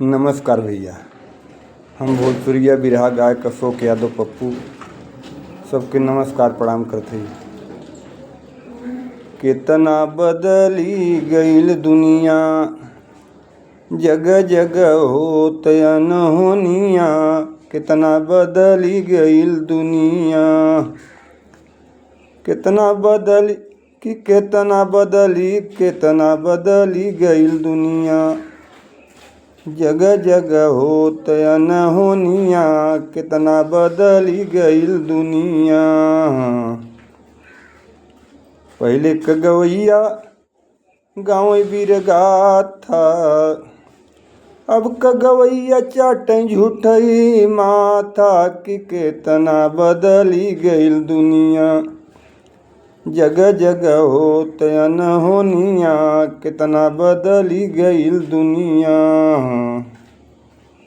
नमस्कार भैया। हम भोजपुरिया बिरहा गायक अशोक यादव पप्पू सबके नमस्कार प्रणाम करते हैं। कितना बदली गईल दुनिया, जगह जगह होत अनहोनिया। कितना बदली गईल दुनिया, कितना बदली गईल दुनिया। जगह जगह होत अनहोनिया, कितना बदली गईल दुनिया। पहले क गवैया गाँव बिरगा था, अब क गवैया चाटें झूठई माथा। कि कितना बदली गईल दुनिया, जगह जगह होत अनहोनिया। कितना बदली गईल दुनिया।